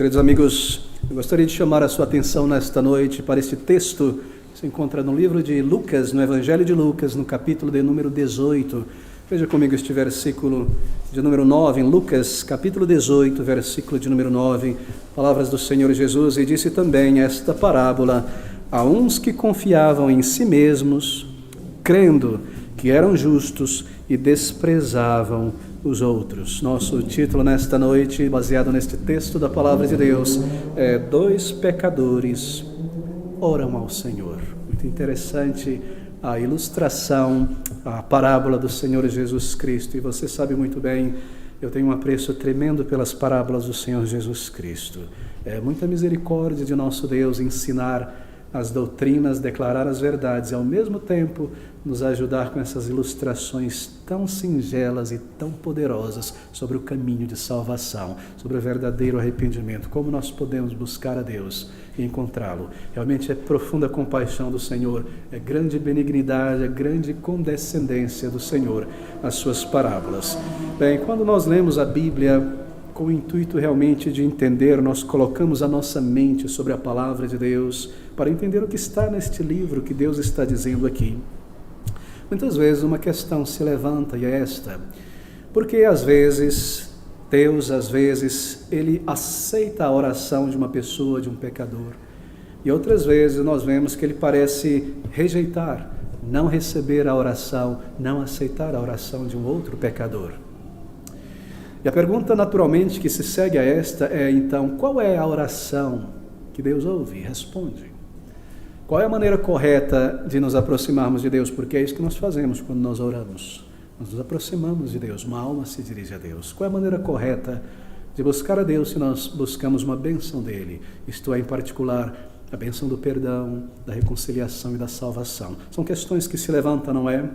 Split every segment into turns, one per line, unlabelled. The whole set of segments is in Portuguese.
Queridos amigos, eu gostaria de chamar a sua atenção nesta noite para este texto que se encontra no livro de Lucas, no Evangelho de Lucas, no capítulo de número 18. Veja comigo este versículo de número 9, em Lucas, capítulo 18, versículo de número 9, palavras do Senhor Jesus, e disse também esta parábola a uns que confiavam em si mesmos, crendo que eram justos e desprezavam os outros. Nosso título nesta noite, baseado neste texto da Palavra de Deus, é Dois Pecadores Oram ao Senhor. Muito interessante a ilustração, a parábola do Senhor Jesus Cristo. E você sabe muito bem, eu tenho um apreço tremendo pelas parábolas do Senhor Jesus Cristo. É muita misericórdia de nosso Deus ensinar as doutrinas, declarar as verdades e ao mesmo tempo nos ajudar com essas ilustrações tão singelas e tão poderosas sobre o caminho de salvação, sobre o verdadeiro arrependimento, como nós podemos buscar a Deus e encontrá-lo. Realmente é profunda compaixão do Senhor, é grande benignidade, é grande condescendência do Senhor as suas parábolas. Bem, quando nós lemos a Bíblia com o intuito realmente de entender, nós colocamos a nossa mente sobre a palavra de Deus para entender o que está neste livro que Deus está dizendo aqui. Muitas vezes uma questão se levanta e é esta: porque às vezes Deus, Ele aceita a oração de uma pessoa, de um pecador, e outras vezes nós vemos que Ele parece rejeitar, não receber a oração, não aceitar a oração de um outro pecador. E a pergunta naturalmente que se segue a esta é, então, qual é a oração que Deus ouve e responde? Qual é a maneira correta de nos aproximarmos de Deus? Porque é isso que nós fazemos quando nós oramos. Nós nos aproximamos de Deus, uma alma se dirige a Deus. Qual é a maneira correta de buscar a Deus se nós buscamos uma bênção dEle? Isto é, em particular, a bênção do perdão, da reconciliação e da salvação. São questões que se levantam, não é?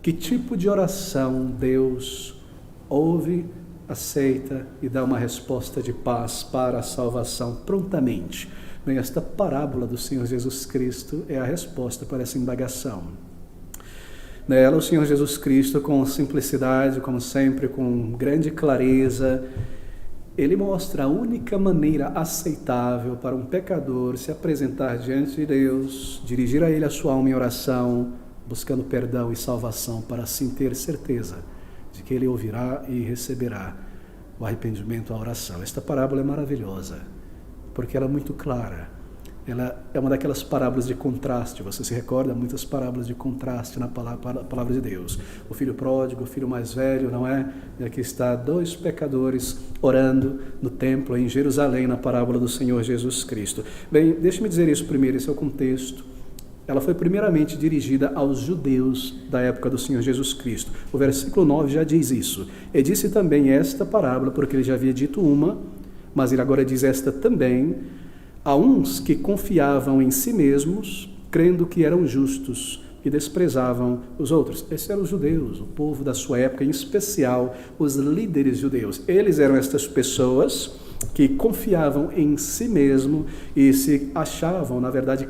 Que tipo de oração Deus ouve, aceita e dá uma resposta de paz para a salvação prontamente? Bem, esta parábola do Senhor Jesus Cristo é a resposta para essa indagação. Nela, o Senhor Jesus Cristo, com simplicidade, como sempre, com grande clareza, Ele mostra a única maneira aceitável para um pecador se apresentar diante de Deus, dirigir a Ele a sua alma em oração, buscando perdão e salvação, para assim ter certeza de que Ele ouvirá e receberá o arrependimento, a oração. Esta parábola é maravilhosa, porque ela é muito clara. Ela é uma daquelas parábolas de contraste. Você se recorda? Muitas parábolas de contraste na palavra de Deus. O filho pródigo, o filho mais velho, não é? E aqui está dois pecadores orando no templo em Jerusalém, na parábola do Senhor Jesus Cristo. Bem, deixe-me dizer isso primeiro, esse é o contexto. Ela foi primeiramente dirigida aos judeus da época do Senhor Jesus Cristo. O versículo 9 já diz isso. E disse também esta parábola, porque ele já havia dito uma, mas ele agora diz esta também, a uns que confiavam em si mesmos, crendo que eram justos e desprezavam os outros. Esses eram os judeus, o povo da sua época, em especial os líderes judeus. Eles eram estas pessoas que confiavam em si mesmo e se achavam, na verdade,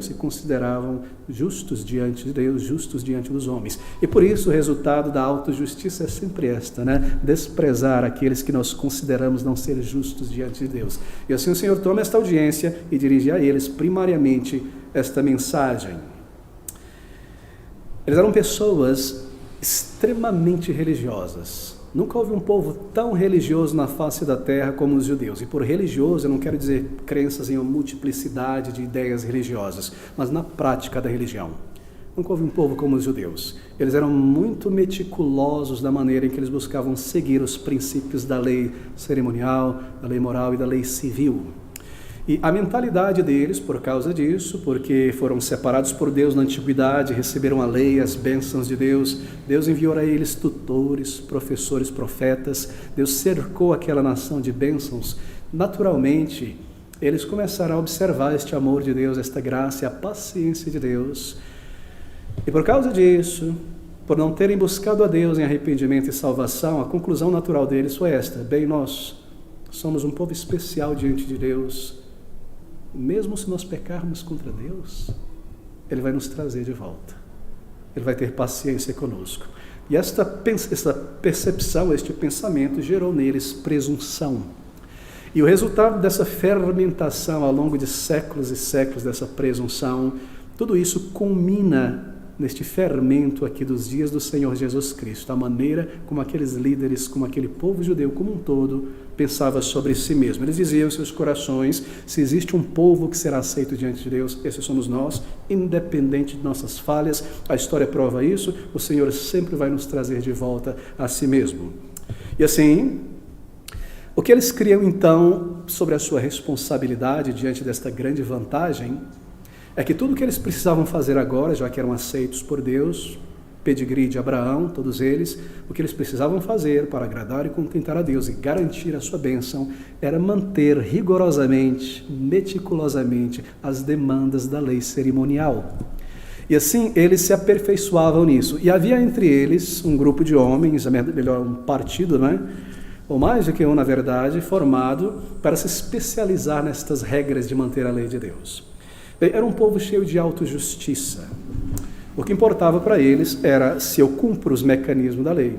se consideravam justos diante de Deus, justos diante dos homens. E por isso o resultado da autojustiça é sempre esta, né? Desprezar aqueles que nós consideramos não ser justos diante de Deus. E assim o Senhor toma esta audiência e dirige a eles primariamente esta mensagem. Eles eram pessoas extremamente religiosas. Nunca houve um povo tão religioso na face da terra como os judeus. E por religioso eu não quero dizer crenças em uma multiplicidade de ideias religiosas, mas na prática da religião. Nunca houve um povo como os judeus. Eles eram muito meticulosos da maneira em que eles buscavam seguir os princípios da lei cerimonial, da lei moral e da lei civil. E a mentalidade deles, por causa disso, porque foram separados por Deus na antiguidade, receberam a lei, as bênçãos de Deus, Deus enviou a eles tutores, professores, profetas, Deus cercou aquela nação de bênçãos. Naturalmente, eles começaram a observar este amor de Deus, esta graça e a paciência de Deus. E por causa disso, por não terem buscado a Deus em arrependimento e salvação, a conclusão natural deles foi esta: bem, nós somos um povo especial diante de Deus. Mesmo se nós pecarmos contra Deus, Ele vai nos trazer de volta. Ele vai ter paciência conosco. E esta percepção, este pensamento gerou neles presunção. E o resultado dessa fermentação ao longo de séculos e séculos, dessa presunção, tudo isso culmina neste fermento aqui dos dias do Senhor Jesus Cristo, a maneira como aqueles líderes, como aquele povo judeu como um todo, pensava sobre si mesmo. Eles diziam em seus corações: se existe um povo que será aceito diante de Deus, esses somos nós, independente de nossas falhas. A história prova isso, o Senhor sempre vai nos trazer de volta a si mesmo. E assim, o que eles criam então sobre a sua responsabilidade diante desta grande vantagem é que tudo o que eles precisavam fazer agora, já que eram aceitos por Deus, pedigree de Abraão, todos eles, o que eles precisavam fazer para agradar e contentar a Deus e garantir a sua bênção era manter rigorosamente, meticulosamente as demandas da lei cerimonial. E assim eles se aperfeiçoavam nisso. E havia entre eles um grupo de homens, melhor, um partido, né? Ou mais do que um, na verdade, formado para se especializar nestas regras de manter a lei de Deus. Bem, era um povo cheio de autojustiça. O que importava para eles era se eu cumpro os mecanismos da lei.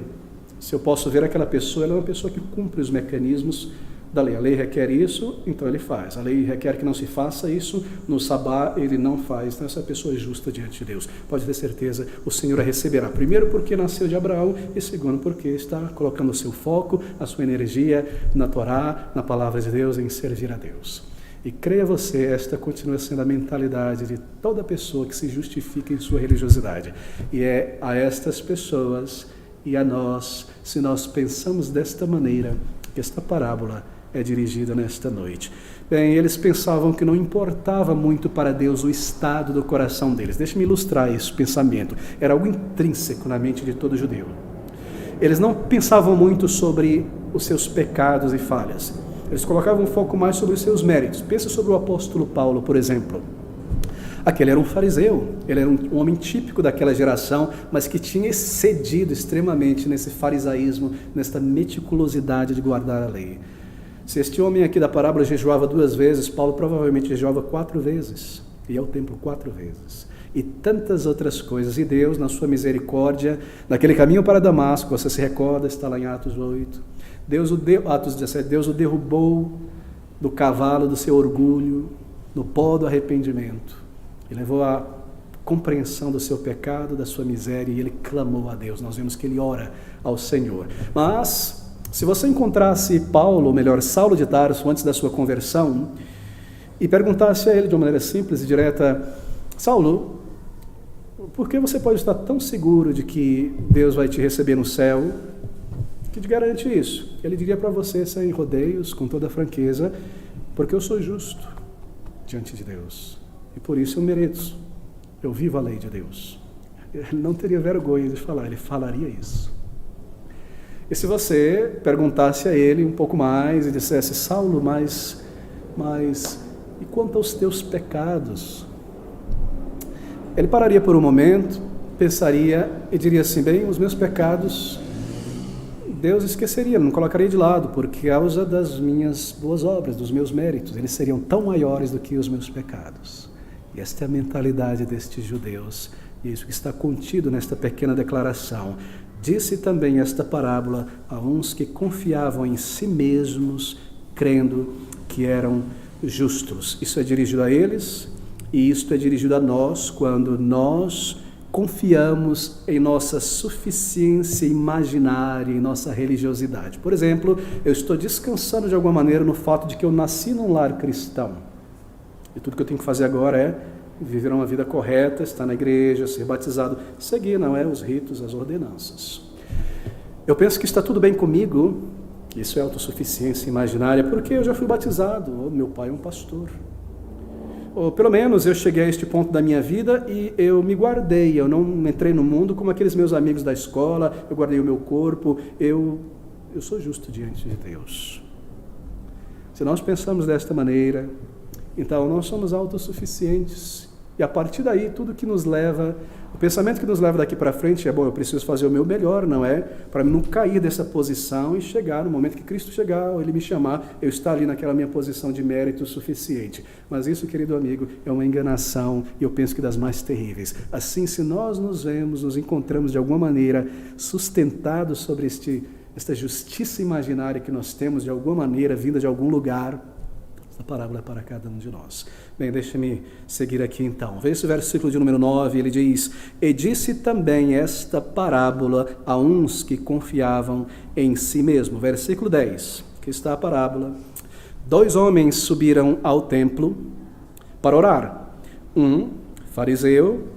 Se eu posso ver aquela pessoa, ela é uma pessoa que cumpre os mecanismos da lei. A lei requer isso, então ele faz. A lei requer que não se faça isso, no sabá ele não faz. Então essa pessoa é justa diante de Deus. Pode ter certeza, o Senhor a receberá. Primeiro porque nasceu de Abraão e segundo porque está colocando o seu foco, a sua energia na Torá, na palavra de Deus, em servir a Deus. E creia você, esta continua sendo a mentalidade de toda pessoa que se justifica em sua religiosidade. E é a estas pessoas e a nós, se nós pensamos desta maneira, que esta parábola é dirigida nesta noite. Bem, eles pensavam que não importava muito para Deus o estado do coração deles. Deixe-me ilustrar esse pensamento. Era algo intrínseco na mente de todo judeu. Eles não pensavam muito sobre os seus pecados e falhas. Eles colocavam um foco mais sobre os seus méritos. Pensa sobre o apóstolo Paulo, por exemplo. Aquele era um fariseu, ele era um homem típico daquela geração, mas que tinha excedido extremamente nesse farisaísmo, nesta meticulosidade de guardar a lei. Se este homem aqui da parábola jejuava 2 vezes, Paulo provavelmente jejuava 4 vezes, ia ao templo 4 vezes. E tantas outras coisas. E Deus, na sua misericórdia, naquele caminho para Damasco, você se recorda, está lá em Atos 8, Atos 17, Deus o derrubou do cavalo do seu orgulho, no pó do arrependimento, e levou a compreensão do seu pecado, da sua miséria, e ele clamou a Deus. Nós vemos que ele ora ao Senhor. Mas, se você encontrasse Paulo, ou melhor, Saulo de Tarso, antes da sua conversão, e perguntasse a ele de uma maneira simples e direta: Saulo, por que você pode estar tão seguro de que Deus vai te receber no céu? Que te garante isso? Ele diria para você, sem rodeios, com toda franqueza: porque eu sou justo diante de Deus, e por isso eu mereço, eu vivo a lei de Deus. Ele não teria vergonha de falar, ele falaria isso. E se você perguntasse a ele um pouco mais e dissesse: Saulo, mas e quanto aos teus pecados? Ele pararia por um momento, pensaria e diria assim: bem, os meus pecados Deus esqueceria, não colocaria de lado, por causa das minhas boas obras, dos meus méritos. Eles seriam tão maiores do que os meus pecados. E esta é a mentalidade destes judeus, e isso que está contido nesta pequena declaração. Disse também esta parábola a uns que confiavam em si mesmos, crendo que eram justos. Isso é dirigido a eles, e isto é dirigido a nós, quando nós confiamos em nossa suficiência imaginária, em nossa religiosidade. Por exemplo, eu estou descansando de alguma maneira no fato de que eu nasci num lar cristão. E tudo que eu tenho que fazer agora é viver uma vida correta, estar na igreja, ser batizado, seguir, não é, os ritos, as ordenanças. Eu penso que está tudo bem comigo, isso é autossuficiência imaginária, porque eu já fui batizado, meu pai é um pastor. Ou pelo menos eu cheguei a este ponto da minha vida e eu me guardei, eu não entrei no mundo como aqueles meus amigos da escola, eu guardei o meu corpo, eu sou justo diante de Deus. Se nós pensamos desta maneira, então nós somos autossuficientes. E a partir daí, tudo que nos leva, o pensamento que nos leva daqui para frente é: bom, eu preciso fazer o meu melhor, não é? Para não cair dessa posição e chegar no momento que Cristo chegar, ou Ele me chamar, eu estar ali naquela minha posição de mérito suficiente. Mas isso, querido amigo, é uma enganação, e eu penso que das mais terríveis. Assim, se nós nos vemos, nos encontramos de alguma maneira sustentados sobre esta justiça imaginária que nós temos de alguma maneira, vinda de algum lugar, essa parábola é para cada um de nós. Bem, deixa-me seguir aqui então. Veja esse versículo de número 9, ele diz: E disse também esta parábola a uns que confiavam em si mesmo. Versículo 10, aqui está a parábola. 2 homens subiram ao templo para orar. Um fariseu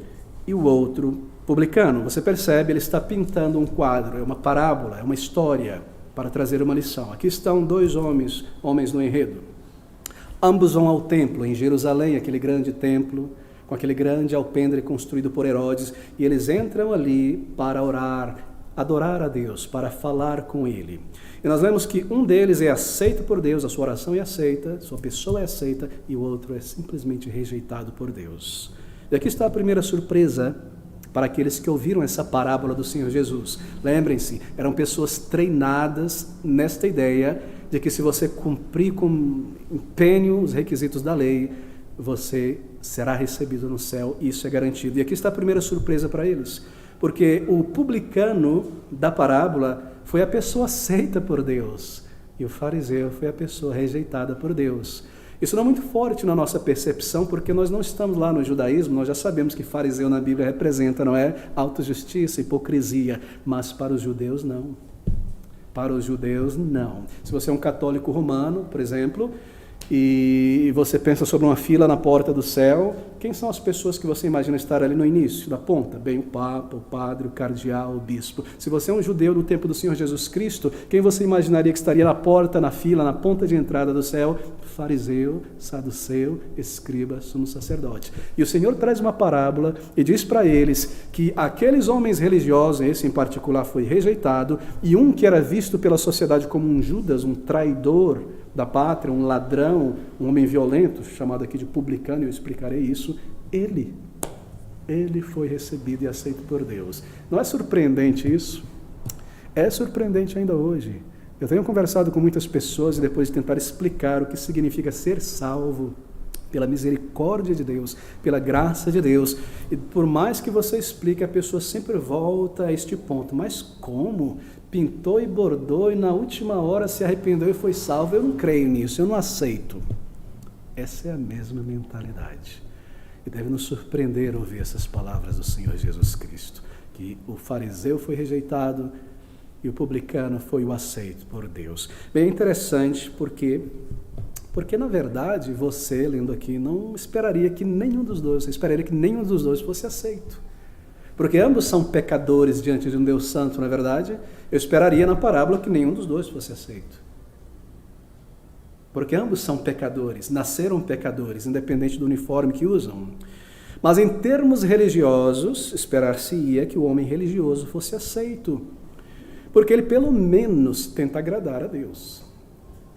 e o outro publicano. Você percebe, ele está pintando um quadro, é uma parábola, é uma história para trazer uma lição. Aqui estão 2 homens no enredo. Ambos vão ao templo em Jerusalém, aquele grande templo, com aquele grande alpendre construído por Herodes, e eles entram ali para orar, adorar a Deus, para falar com Ele. E nós vemos que um deles é aceito por Deus, a sua oração é aceita, sua pessoa é aceita, e o outro é simplesmente rejeitado por Deus. E aqui está a primeira surpresa para aqueles que ouviram essa parábola do Senhor Jesus. Lembrem-se, eram pessoas treinadas nesta ideia de que se você cumprir com empenho os requisitos da lei, você será recebido no céu, e isso é garantido. E aqui está a primeira surpresa para eles, porque o publicano da parábola foi a pessoa aceita por Deus, e o fariseu foi a pessoa rejeitada por Deus. Isso não é muito forte na nossa percepção, porque nós não estamos lá no judaísmo, nós já sabemos que fariseu na Bíblia representa, não é? Autojustiça, hipocrisia, mas para os judeus não. Para os judeus não. Se você é um católico romano, por exemplo, e você pensa sobre uma fila na porta do céu, quem são as pessoas que você imagina estar ali no início, da ponta? Bem, o Papa, o Padre, o Cardeal, o Bispo. Se você é um judeu do tempo do Senhor Jesus Cristo, quem você imaginaria que estaria na porta, na fila, na ponta de entrada do céu? Fariseu, saduceu, escriba, sumo sacerdote. E o Senhor traz uma parábola e diz para eles que aqueles homens religiosos, esse em particular foi rejeitado, e um que era visto pela sociedade como um Judas, um traidor da pátria, um ladrão, um homem violento, chamado aqui de publicano, eu explicarei isso, ele foi recebido e aceito por Deus. Não é surpreendente isso? É surpreendente ainda hoje. Eu tenho conversado com muitas pessoas e depois de tentar explicar o que significa ser salvo pela misericórdia de Deus, pela graça de Deus, e por mais que você explique, a pessoa sempre volta a este ponto. Mas como? Pintou e bordou e na última hora se arrependeu e foi salvo? Eu não creio nisso, eu não aceito. Essa é a mesma mentalidade. E deve nos surpreender ouvir essas palavras do Senhor Jesus Cristo, que o fariseu foi rejeitado e o publicano foi o aceito por Deus. Bem interessante porque na verdade você, lendo aqui, não esperaria que nenhum dos dois, você esperaria que nenhum dos dois fosse aceito. Porque ambos são pecadores diante de um Deus santo, não é verdade? Eu esperaria na parábola que nenhum dos dois fosse aceito. Porque ambos são pecadores, nasceram pecadores, independente do uniforme que usam. Mas em termos religiosos, esperar-se-ia que o homem religioso fosse aceito. Porque ele pelo menos tenta agradar a Deus.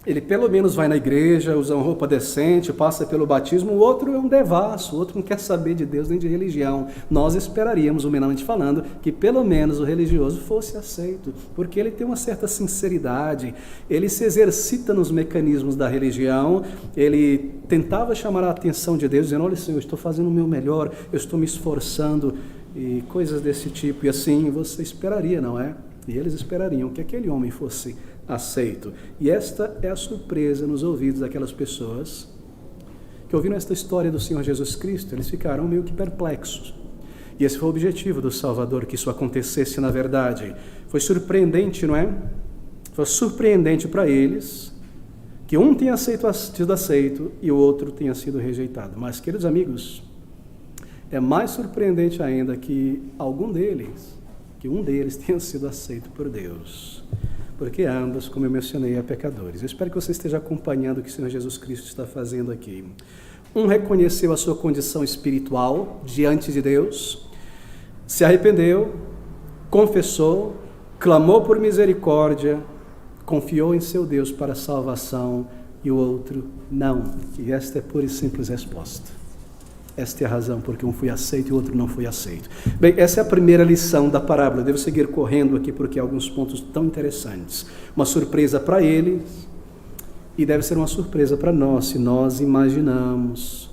Ele pelo menos vai na igreja, usa uma roupa decente, passa pelo batismo. O outro é um devasso, o outro não quer saber de Deus nem de religião. Nós esperaríamos, humanamente falando, que pelo menos o religioso fosse aceito, porque ele tem uma certa sinceridade, ele se exercita nos mecanismos da religião, ele tentava chamar a atenção de Deus, dizendo: olha, Senhor, eu estou fazendo o meu melhor, eu estou me esforçando, e coisas desse tipo. E assim você esperaria, não é? E eles esperariam que aquele homem fosse aceito. E esta é a surpresa nos ouvidos daquelas pessoas que ouviram esta história do Senhor Jesus Cristo. Eles ficaram meio que perplexos. E esse foi o objetivo do Salvador, que isso acontecesse na verdade. Foi surpreendente, não é? Foi surpreendente para eles que um tenha sido aceito e o outro tenha sido rejeitado. Mas, queridos amigos, é mais surpreendente ainda que um deles tenha sido aceito por Deus. Porque ambos, como eu mencionei, são pecadores. Eu espero que você esteja acompanhando o que o Senhor Jesus Cristo está fazendo aqui. Um reconheceu a sua condição espiritual diante de Deus, se arrependeu, confessou, clamou por misericórdia, confiou em seu Deus para a salvação, e o outro não. E esta é pura e simples resposta. Esta é a razão porque um foi aceito e o outro não foi aceito. Bem, essa é a primeira lição da parábola. Eu devo seguir correndo aqui porque há alguns pontos tão interessantes. Uma surpresa para eles e deve ser uma surpresa para nós, se nós imaginamos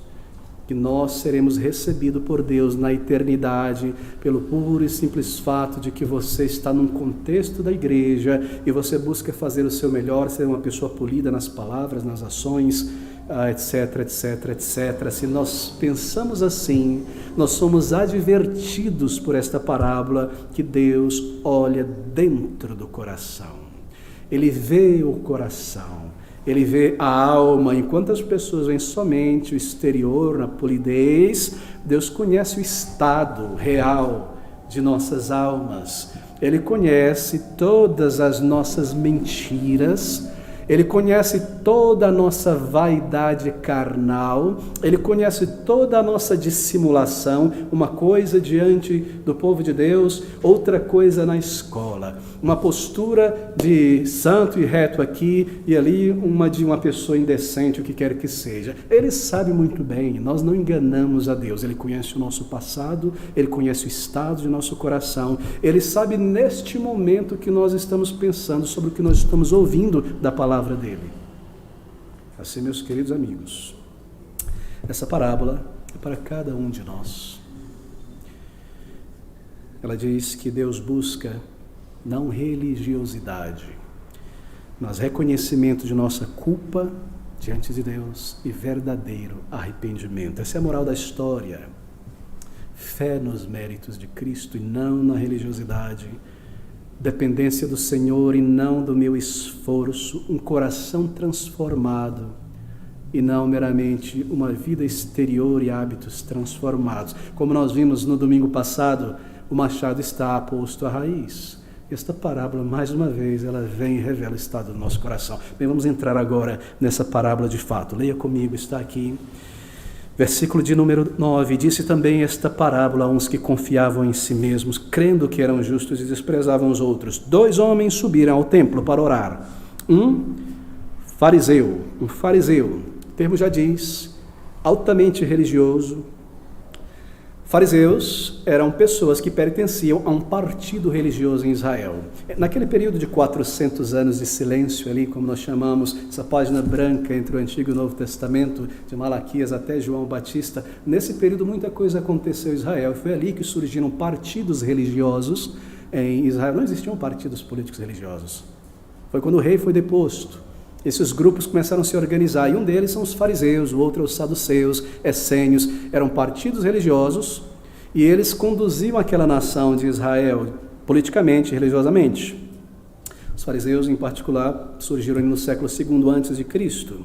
que nós seremos recebidos por Deus na eternidade, pelo puro e simples fato de que você está num contexto da igreja e você busca fazer o seu melhor, ser uma pessoa polida nas palavras, nas ações, etc, etc, etc. Se nós pensamos assim, nós somos advertidos por esta parábola que Deus olha dentro do coração. Ele vê o coração. Ele vê a alma. Enquanto as pessoas veem somente o exterior, na polidez, Deus conhece o estado real de nossas almas. Ele conhece todas as nossas mentiras, Ele conhece toda a nossa vaidade carnal, Ele conhece toda a nossa dissimulação, uma coisa diante do povo de Deus, outra coisa na escola. Uma postura de santo e reto aqui e ali, uma de uma pessoa indecente, o que quer que seja. Ele sabe muito bem, nós não enganamos a Deus. Ele conhece o nosso passado, Ele conhece o estado de nosso coração. Ele sabe neste momento que nós estamos pensando sobre o que nós estamos ouvindo da palavra dele. Assim, meus queridos amigos, essa parábola é para cada um de nós. Ela diz que Deus busca não religiosidade, mas reconhecimento de nossa culpa diante de Deus e verdadeiro arrependimento. Essa é a moral da história. Fé nos méritos de Cristo e não na religiosidade. Dependência do Senhor e não do meu esforço, um coração transformado e não meramente uma vida exterior e hábitos transformados. Como nós vimos no domingo passado, o machado está posto à raiz. Esta parábola, mais uma vez, ela vem e revela o estado do nosso coração. Bem, vamos entrar agora nessa parábola de fato. Leia comigo, está aqui. Versículo de número 9, disse também esta parábola a uns que confiavam em si mesmos, crendo que eram justos e desprezavam os outros. 2 homens subiram ao templo para orar. Um fariseu, o termo já diz, altamente religioso. Fariseus eram pessoas que pertenciam a um partido religioso em Israel. Naquele período de 400 anos de silêncio ali, como nós chamamos, essa página branca entre o Antigo e o Novo Testamento, de Malaquias até João Batista, nesse período muita coisa aconteceu em Israel. Foi ali que surgiram partidos religiosos em Israel. Não existiam partidos políticos religiosos. Foi quando o rei foi deposto. Esses grupos começaram a se organizar, e um deles são os fariseus, o outro é os saduceus, essênios. Eram partidos religiosos, e eles conduziam aquela nação de Israel, politicamente, religiosamente. Os fariseus, em particular, surgiram no século II antes de Cristo.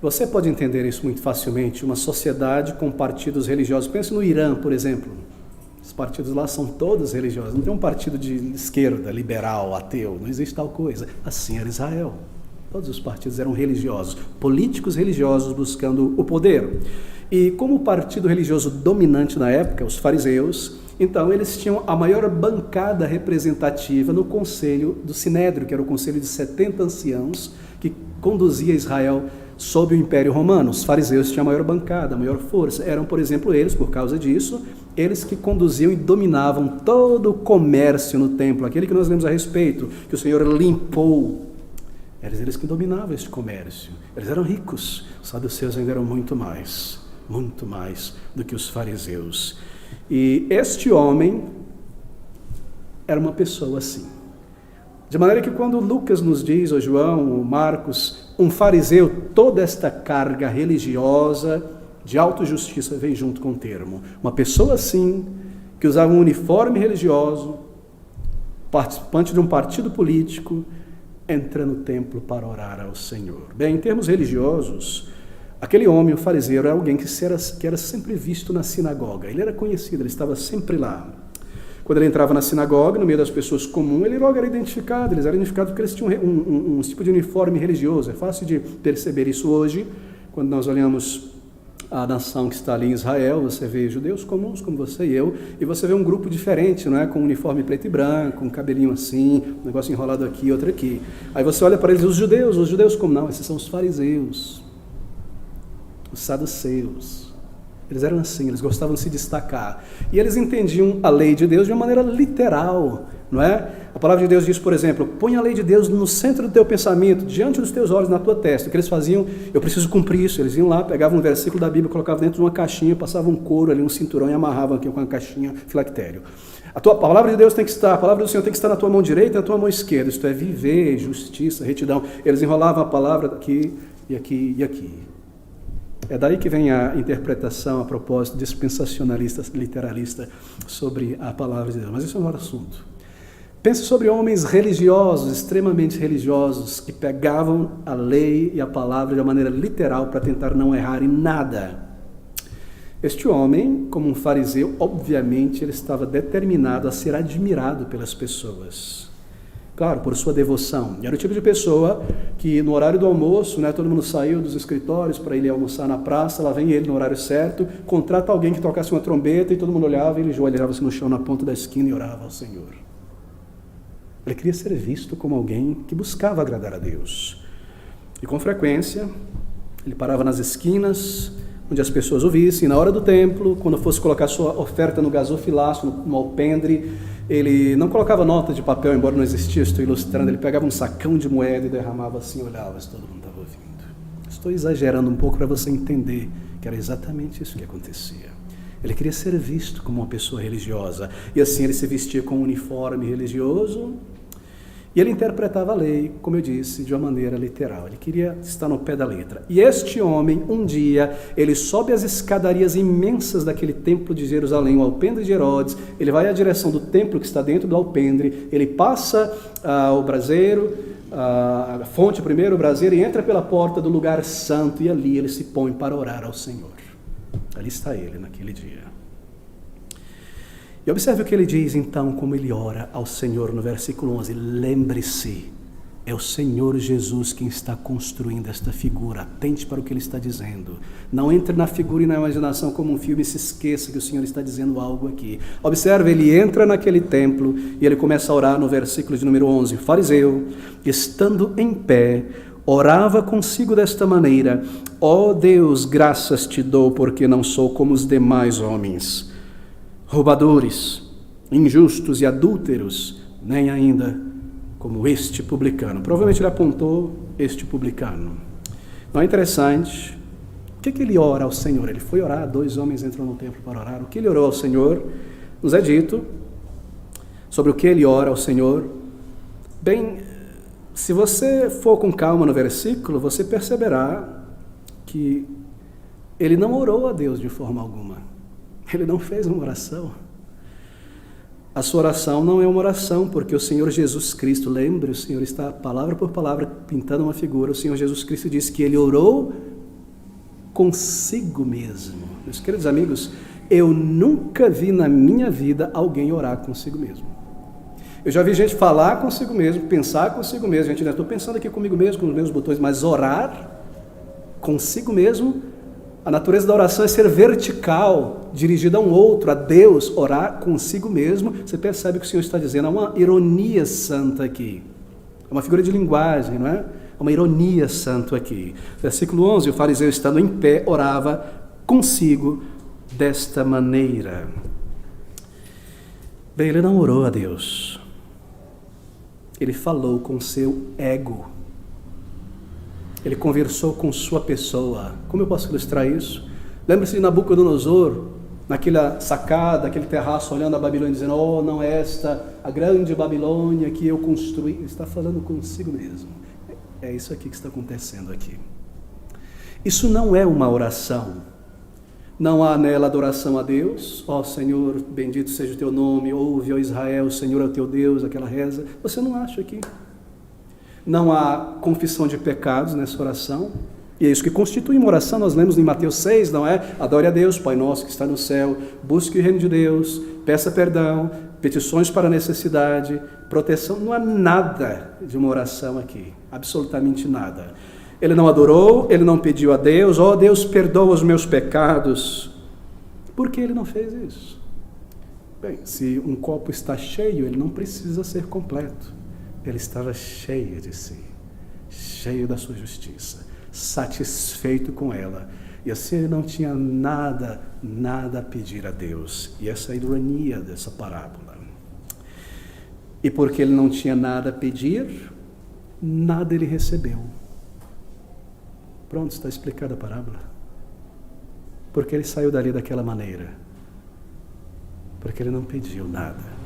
Você pode entender isso muito facilmente, uma sociedade com partidos religiosos. Pense no Irã, por exemplo. Os partidos lá são todos religiosos. Não tem um partido de esquerda, liberal, ateu. Não existe tal coisa. Assim era Israel. Todos os partidos eram religiosos. Políticos religiosos buscando o poder. E como o partido religioso dominante na época, os fariseus, então eles tinham a maior bancada representativa no conselho do Sinédrio, que era o conselho de 70 anciãos que conduzia Israel sob o Império Romano. Os fariseus tinham a maior bancada, a maior força. Eram, por exemplo, eles, por causa disso, eles que conduziam e dominavam todo o comércio no templo, aquele que nós lemos a respeito, que o Senhor limpou. Eles que dominavam esse comércio. Eles eram ricos. Os saduceus ainda eram muito mais do que os fariseus. E este homem era uma pessoa assim. De maneira que quando Lucas nos diz, ou João, ou Marcos, um fariseu, toda esta carga religiosa de autojustiça vem junto com o termo. Uma pessoa assim, que usava um uniforme religioso, participante de um partido político, entra no templo para orar ao Senhor. Bem, em termos religiosos, aquele homem, o fariseu, era alguém que era sempre visto na sinagoga. Ele era conhecido, ele estava sempre lá. Quando ele entrava na sinagoga, no meio das pessoas comuns, ele logo era identificado. Eles eram identificados porque eles tinham um tipo de uniforme religioso. É fácil de perceber isso hoje, quando nós olhamos a nação que está ali em Israel. Você vê judeus comuns como você e eu, e você vê um grupo diferente, não é? Com um uniforme preto e branco, um cabelinho assim, um negócio enrolado aqui, outro aqui. Aí você olha para eles, os judeus como não? Esses são os fariseus, os saduceus. Eles eram assim, eles gostavam de se destacar. E eles entendiam a lei de Deus de uma maneira literal. não é? A palavra de Deus diz, por exemplo, põe a lei de Deus no centro do teu pensamento, diante dos teus olhos, na tua testa. O que eles faziam? Eu preciso cumprir isso. Eles iam lá, pegavam um versículo da Bíblia, colocavam dentro de uma caixinha, passavam um couro ali, um cinturão e amarravam aqui com a caixinha filactério. A palavra de Deus tem que estar, a palavra do Senhor tem que estar na tua mão direita e na tua mão esquerda. Isto é, viver, justiça, retidão. Eles enrolavam a palavra aqui e aqui e aqui. É daí que vem a interpretação, a propósito, dispensacionalista, literalista, sobre a palavra de Deus. Mas isso é um outro assunto. Pense sobre homens religiosos, extremamente religiosos, que pegavam a lei e a palavra de uma maneira literal para tentar não errar em nada. Este homem, como um fariseu, obviamente, ele estava determinado a ser admirado pelas pessoas. Claro, por sua devoção. E era o tipo de pessoa que no horário do almoço, né, todo mundo saiu dos escritórios para ir almoçar na praça, lá vem ele no horário certo, contrata alguém que tocasse uma trombeta e todo mundo olhava e ele joelhava-se no chão na ponta da esquina e orava ao Senhor. Ele queria ser visto como alguém que buscava agradar a Deus. E com frequência, ele parava nas esquinas, onde as pessoas o vissem, na hora do templo, quando fosse colocar sua oferta no gasofilaço, no alpendre, ele não colocava nota de papel, embora não existisse, estou ilustrando, ele pegava um sacão de moeda e derramava assim, olhava se todo mundo estava ouvindo. Estou exagerando um pouco para você entender que era exatamente isso que acontecia. Ele queria ser visto como uma pessoa religiosa, e assim ele se vestia com um uniforme religioso, e ele interpretava a lei, como eu disse, de uma maneira literal. Ele queria estar no pé da letra. E este homem, um dia, ele sobe as escadarias imensas daquele templo de Jerusalém, o alpendre de Herodes, ele vai à direção do templo que está dentro do alpendre, ele passa o braseiro, a fonte primeiro, o braseiro, e entra pela porta do lugar santo, e ali ele se põe para orar ao Senhor. Ali está ele naquele dia. E observe o que ele diz então, como ele ora ao Senhor no versículo 11. Lembre-se, é o Senhor Jesus quem está construindo esta figura. Atente para o que ele está dizendo. Não entre na figura e na imaginação como um filme e se esqueça que o Senhor está dizendo algo aqui. Observe, ele entra naquele templo e ele começa a orar no versículo de número 11. O fariseu, estando em pé, orava consigo desta maneira: ó Deus, graças te dou, porque não sou como os demais homens, roubadores, injustos e adúlteros, nem ainda como este publicano. Provavelmente ele apontou este publicano. Não é interessante? O que ele ora ao Senhor? Ele foi orar, 2 homens entram no templo para orar. O que ele orou ao Senhor? Nos é dito sobre o que ele ora ao Senhor. Bem, se você for com calma no versículo, você perceberá que ele não orou a Deus de forma alguma. Ele não fez uma oração. A sua oração não é uma oração, porque o Senhor Jesus Cristo, lembre, o Senhor está palavra por palavra pintando uma figura. O Senhor Jesus Cristo disse que ele orou consigo mesmo. Meus queridos amigos, eu nunca vi na minha vida alguém orar consigo mesmo. Eu já vi gente falar consigo mesmo, pensar consigo mesmo. Gente, estou pensando aqui comigo mesmo, com os meus botões, mas orar consigo mesmo. A natureza da oração é ser vertical, dirigida a um outro, a Deus, orar consigo mesmo. Você percebe o que o Senhor está dizendo, há uma ironia santa aqui. É uma figura de linguagem, não é? Uma ironia santa aqui. Versículo 11, o fariseu estando em pé, orava consigo desta maneira. Bem, ele não orou a Deus. Ele falou com seu ego. Ele conversou com sua pessoa. Como eu posso ilustrar isso? Lembra-se de Nabucodonosor, naquela sacada, aquele terraço, olhando a Babilônia, dizendo: oh, não é esta a grande Babilônia que eu construí. Ele está falando consigo mesmo. É isso aqui que está acontecendo aqui. Isso não é uma oração. Não há nela adoração a Deus. Ó Senhor, bendito seja o teu nome. Ouve, ó Israel, o Senhor é o teu Deus, aquela reza. Você não acha aqui. Não há confissão de pecados nessa oração. E é isso que constitui uma oração. Nós lemos em Mateus 6, não é? Adore a Deus, Pai nosso que está no céu. Busque o reino de Deus. Peça perdão. Petições para necessidade. Proteção. Não há nada de uma oração aqui. Absolutamente nada. Ele não adorou, ele não pediu a Deus: ó Deus, perdoa os meus pecados. Por que ele não fez isso? Bem, se um copo está cheio, ele não precisa ser completo. Ele estava cheio de si, cheio da sua justiça, satisfeito com ela. E assim ele não tinha nada a pedir a Deus. E essa é a ironia dessa parábola. E porque ele não tinha nada a pedir, nada ele recebeu. Pronto, está explicada a parábola. Porque ele saiu dali daquela maneira. Porque ele não pediu nada.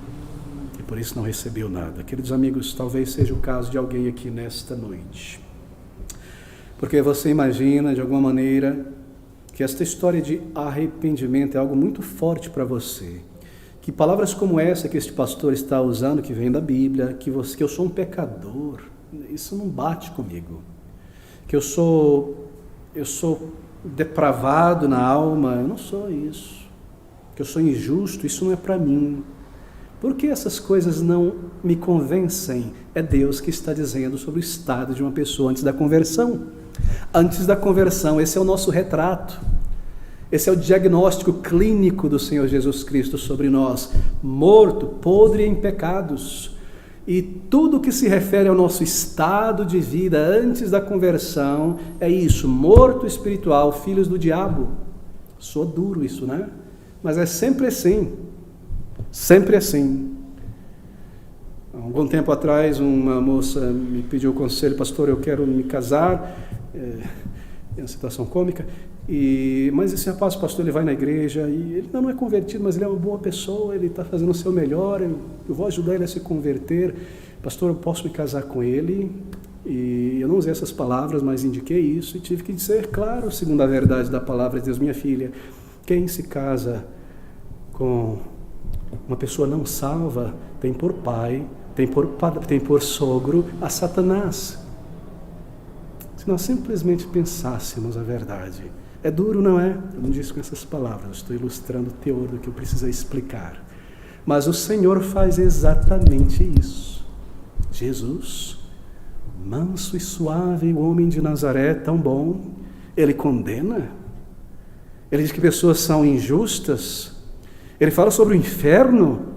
E por isso não recebeu nada. Queridos amigos, talvez seja o caso de alguém aqui nesta noite. Porque você imagina, de alguma maneira, que esta história de arrependimento é algo muito forte para você. Que palavras como essa que este pastor está usando, que vem da Bíblia, que eu sou um pecador, isso não bate comigo. Que eu sou depravado na alma, eu não sou isso. Que eu sou injusto, isso não é para mim. Por que essas coisas não me convencem? É Deus que está dizendo sobre o estado de uma pessoa antes da conversão. Antes da conversão, esse é o nosso retrato. Esse é o diagnóstico clínico do Senhor Jesus Cristo sobre nós. Morto, podre em pecados. E tudo que se refere ao nosso estado de vida antes da conversão é isso, morto espiritual, filhos do diabo. Soa duro isso, né? Mas é sempre assim. Sempre assim. Há algum tempo atrás, uma moça me pediu o conselho, pastor, eu quero me casar. É uma situação cômica. Mas esse rapaz, pastor, ele vai na igreja e ele não é convertido, mas ele é uma boa pessoa, ele está fazendo o seu melhor, eu vou ajudar ele a se converter. Pastor, eu posso me casar com ele? E eu não usei essas palavras, mas indiquei isso e tive que dizer, claro, segundo a verdade da palavra de Deus, minha filha, quem se casa com uma pessoa não salva tem por pai, tem por sogro a Satanás. Se nós simplesmente pensássemos a verdade. É duro, não é? Eu não disse com essas palavras, estou ilustrando o teor do que eu preciso explicar. Mas o Senhor faz exatamente isso. Jesus, manso e suave, o homem de Nazaré, tão bom, ele condena. Ele diz que pessoas são injustas. Ele fala sobre o inferno.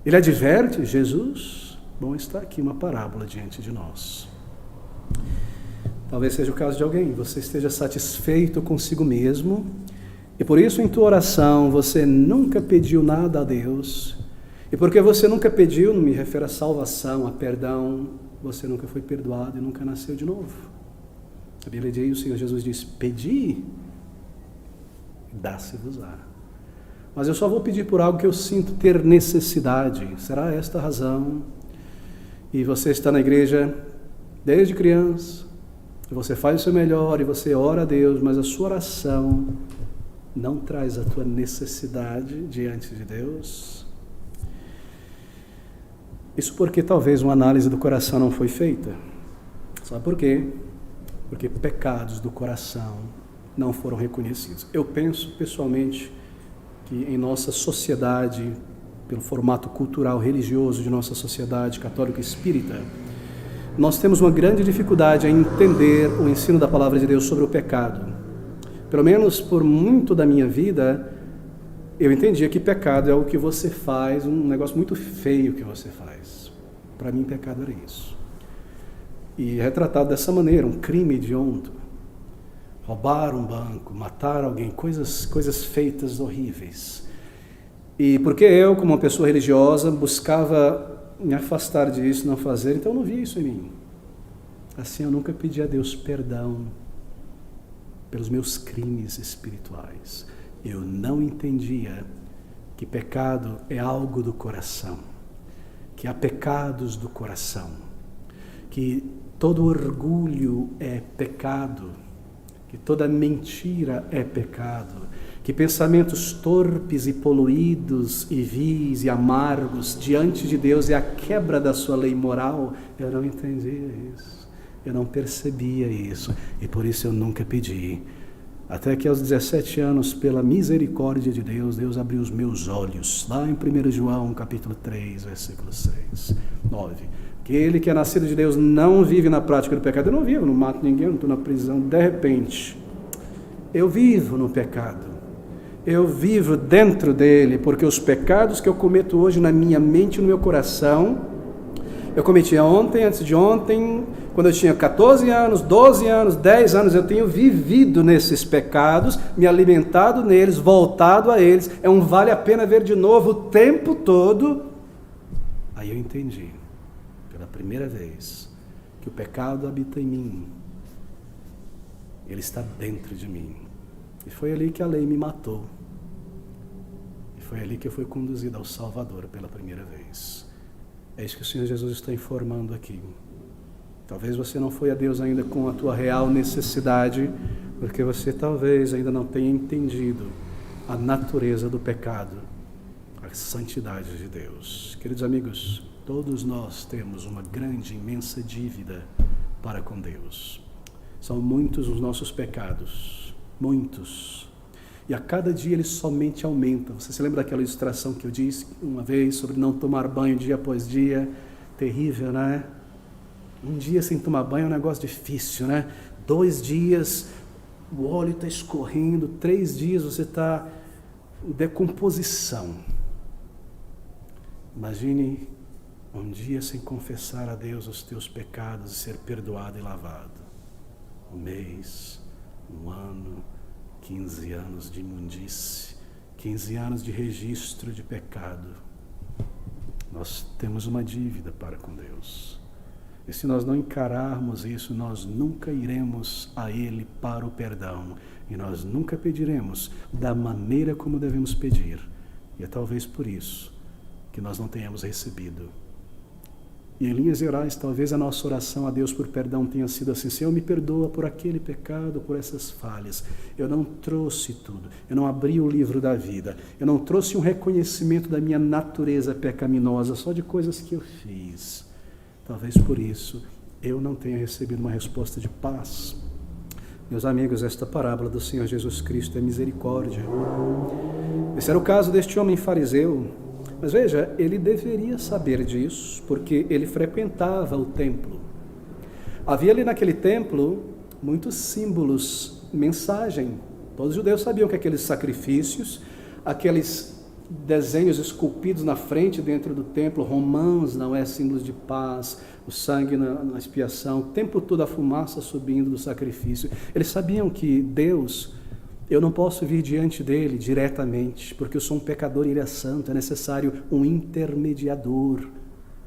Ele adverte. Jesus, bom, está aqui uma parábola diante de nós. Talvez seja o caso de alguém, você esteja satisfeito consigo mesmo e por isso em tua oração você nunca pediu nada a Deus e porque você nunca pediu, não me refiro a salvação, a perdão, você nunca foi perdoado e nunca nasceu de novo. A Bíblia diz, o Senhor Jesus diz, pedi, dá-se-vos-á. Mas eu só vou pedir por algo que eu sinto ter necessidade, será esta a razão? E você está na igreja desde criança, você faz o seu melhor e você ora a Deus, mas a sua oração não traz a tua necessidade diante de Deus. Isso porque talvez uma análise do coração não foi feita. Sabe por quê? Porque pecados do coração não foram reconhecidos. Eu penso pessoalmente que em nossa sociedade, pelo formato cultural religioso de nossa sociedade católica espírita, nós temos uma grande dificuldade em entender o ensino da palavra de Deus sobre o pecado. Pelo menos por muito da minha vida, eu entendia que pecado é o que você faz, um negócio muito feio que você faz. Para mim, pecado era isso. E retratado dessa maneira, um crime hediondo. Roubar um banco, matar alguém, coisas feitas horríveis. E porque eu, como uma pessoa religiosa, buscava me afastar disso, não fazer, então eu não via isso em mim. Assim eu nunca pedi a Deus perdão pelos meus crimes espirituais. Eu não entendia que pecado é algo do coração, que há pecados do coração, que todo orgulho é pecado, que toda mentira é pecado, que pensamentos torpes e poluídos e vis e amargos diante de Deus é a quebra da sua lei moral. Eu não entendia isso, eu não percebia isso e por isso eu nunca pedi. Até que aos 17 anos, pela misericórdia de Deus, Deus abriu os meus olhos, lá em 1 João capítulo 3, versículo 6, 9. Aquele que é nascido de Deus não vive na prática do pecado. Eu não vivo, não mato ninguém, não estou na prisão. De repente, eu vivo no pecado. Eu vivo dentro dele, porque os pecados que eu cometo hoje na minha mente e no meu coração, eu cometi ontem, antes de ontem, quando eu tinha 14 anos, 12 anos, 10 anos, eu tenho vivido nesses pecados, me alimentado neles, voltado a eles. É um vale a pena ver de novo o tempo todo. Aí eu entendi, pela primeira vez, que o pecado habita em mim. Ele está dentro de mim. E foi ali que a lei me matou. E foi ali que eu fui conduzido ao Salvador pela primeira vez. É isso que o Senhor Jesus está informando aqui. Talvez você não foi a Deus ainda com a tua real necessidade, porque você talvez ainda não tenha entendido a natureza do pecado, a santidade de Deus. Queridos amigos, todos nós temos uma grande, imensa dívida para com Deus. São muitos os nossos pecados, muitos. E a cada dia eles somente aumentam. Você se lembra daquela ilustração que eu disse uma vez sobre não tomar banho dia após dia? Terrível, né? Um dia sem tomar banho é um negócio difícil, né? 2 dias, o óleo está escorrendo. 3 dias você está em decomposição. Imagine um dia sem confessar a Deus os teus pecados e ser perdoado e lavado. 1 mês, 1 ano, 15 anos de imundície, 15 anos de registro de pecado. Nós temos uma dívida para com Deus. E se nós não encararmos isso, nós nunca iremos a Ele para o perdão. E nós nunca pediremos da maneira como devemos pedir. E é talvez por isso que nós não tenhamos recebido. E em linhas gerais, talvez a nossa oração a Deus por perdão tenha sido assim: Senhor, me perdoa por aquele pecado, por essas falhas. Eu não trouxe tudo, eu não abri o livro da vida, eu não trouxe um reconhecimento da minha natureza pecaminosa, só de coisas que eu fiz. Talvez por isso eu não tenha recebido uma resposta de paz. Meus amigos, esta parábola do Senhor Jesus Cristo é misericórdia. Esse era o caso deste homem fariseu. Mas veja, ele deveria saber disso, porque ele frequentava o templo. Havia ali naquele templo muitos símbolos, mensagem. Todos os judeus sabiam que aqueles sacrifícios, aqueles desenhos esculpidos na frente dentro do templo, romãs, não é, símbolos de paz, o sangue na expiação, o tempo todo a fumaça subindo do sacrifício. Eles sabiam que Deus, eu não posso vir diante dele diretamente, porque eu sou um pecador e ele é santo, é necessário um intermediador.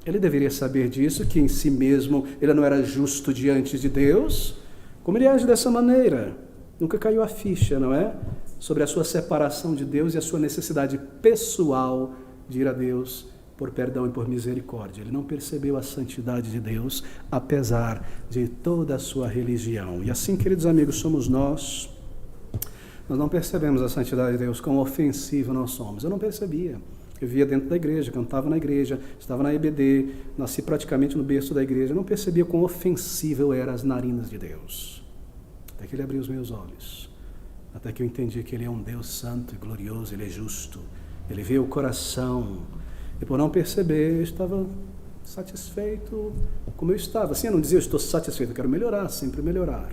Ele deveria saber disso, que em si mesmo ele não era justo diante de Deus. Como ele age dessa maneira? Nunca caiu a ficha, não é? Sobre a sua separação de Deus e a sua necessidade pessoal de ir a Deus por perdão e por misericórdia. Ele não percebeu a santidade de Deus, apesar de toda a sua religião. E assim, queridos amigos, somos nós. Nós não percebemos a santidade de Deus, quão ofensivo nós somos. Eu não percebia. Eu via dentro da igreja, cantava na igreja, estava na EBD, nasci praticamente no berço da igreja. Eu não percebia quão ofensivo eu era às narinas de Deus. Até que ele abriu os meus olhos. Até que eu entendi que ele é um Deus santo e glorioso, ele é justo. Ele vê o coração. E por não perceber, eu estava satisfeito como eu estava. Assim, eu não dizia, eu estou satisfeito, eu quero melhorar, sempre melhorar.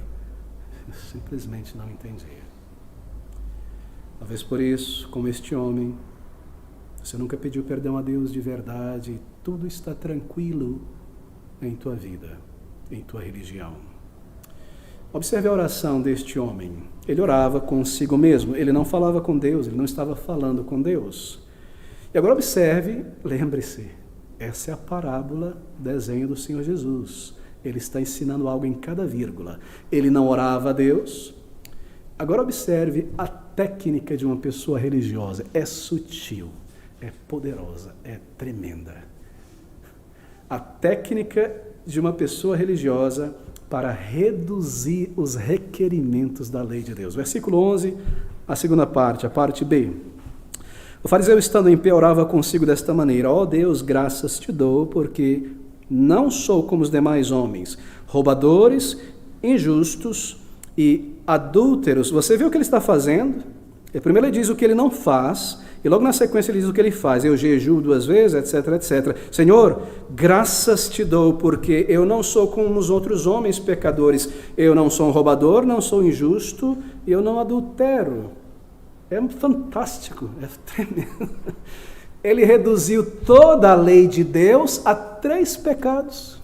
Eu simplesmente não entendia. Talvez por isso, como este homem, você nunca pediu perdão a Deus de verdade e tudo está tranquilo em tua vida, em tua religião. Observe a oração deste homem. Ele orava consigo mesmo, ele não falava com Deus, ele não estava falando com Deus. E agora observe, lembre-se, essa é a parábola, desenho do Senhor Jesus. Ele está ensinando algo em cada vírgula. Ele não orava a Deus. Agora observe a técnica de uma pessoa religiosa. É sutil, é poderosa, é tremenda. A técnica de uma pessoa religiosa para reduzir os requerimentos da lei de Deus. Versículo 11, a segunda parte, a parte B. O fariseu, estando em pé, orava consigo desta maneira: ó Deus, graças te dou, porque não sou como os demais homens, roubadores, injustos e adúlteros. Você viu o que ele está fazendo? Primeiro ele diz o que ele não faz, e logo na sequência ele diz o que ele faz. Eu jejuo 2 vezes, etc, etc. Senhor, graças te dou, porque eu não sou como os outros homens pecadores. Eu não sou um roubador, não sou injusto, e eu não adultero. É fantástico, é tremendo. Ele reduziu toda a lei de Deus a 3 pecados.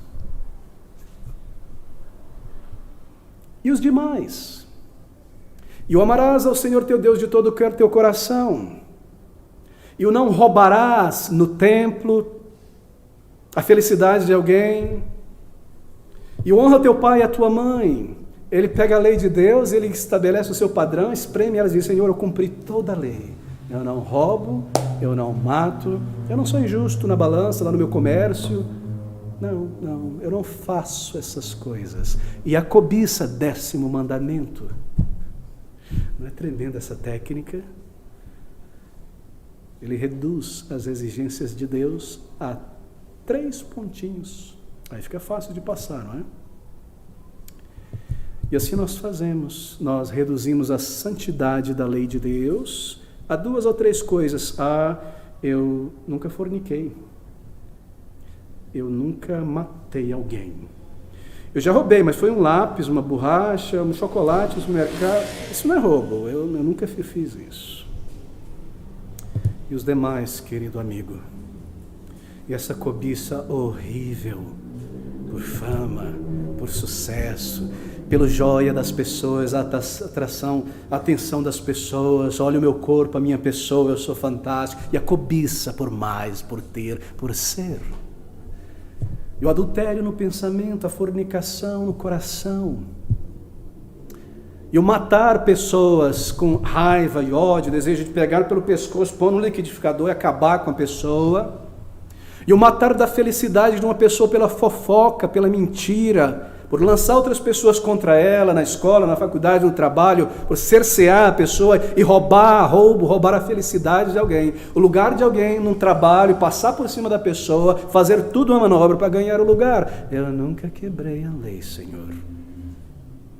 E os demais? E o amarás ao Senhor teu Deus de todo o teu coração. E o não roubarás no templo. a felicidade de alguém. E honra teu pai e a tua mãe. Ele pega a lei de Deus, ele estabelece o seu padrão, espreme ela e diz: Senhor, eu cumpri toda a lei. Eu não roubo, eu não mato, eu não sou injusto na balança, lá no meu comércio. Não, eu não faço essas coisas. E a cobiça, 10º mandamento. Não é tremenda essa técnica? Ele reduz as exigências de Deus a 3 pontinhos. Aí fica fácil de passar, não é? E assim nós fazemos. Nós reduzimos a santidade da lei de Deus a 2 ou 3 coisas. Eu nunca forniquei. Eu nunca matei alguém. Eu já roubei, mas foi um lápis, uma borracha, um chocolate no supermercado. Isso não é roubo, eu nunca fiz isso. E os demais, querido amigo? E essa cobiça horrível, por fama, por sucesso, pelo joia das pessoas, a atração, a atenção das pessoas, olha o meu corpo, a minha pessoa, eu sou fantástico. E a cobiça por mais, por ter, por ser. E o adultério no pensamento, a fornicação no coração. E o matar pessoas com raiva e ódio, desejo de pegar pelo pescoço, pôr no liquidificador e acabar com a pessoa. E o matar da felicidade de uma pessoa pela fofoca, pela mentira, por lançar outras pessoas contra ela, na escola, na faculdade, no trabalho, por cercear a pessoa e roubar a felicidade de alguém, o lugar de alguém num trabalho, passar por cima da pessoa, fazer tudo uma manobra para ganhar o lugar. Eu nunca quebrei a lei, Senhor.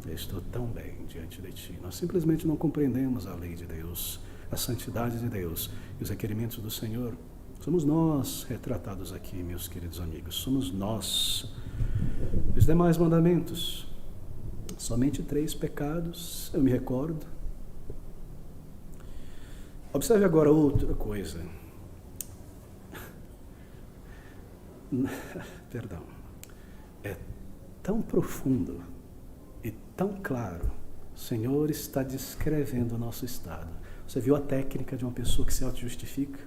Eu estou tão bem diante de Ti. Nós simplesmente não compreendemos a lei de Deus, a santidade de Deus e os requerimentos do Senhor. Somos nós retratados aqui, meus queridos amigos. Somos nós. Os demais mandamentos, somente 3 pecados, eu me recordo. Observe agora outra coisa. Perdão. É tão profundo e tão claro. O Senhor está descrevendo o nosso estado. Você viu a técnica de uma pessoa que se auto-justifica?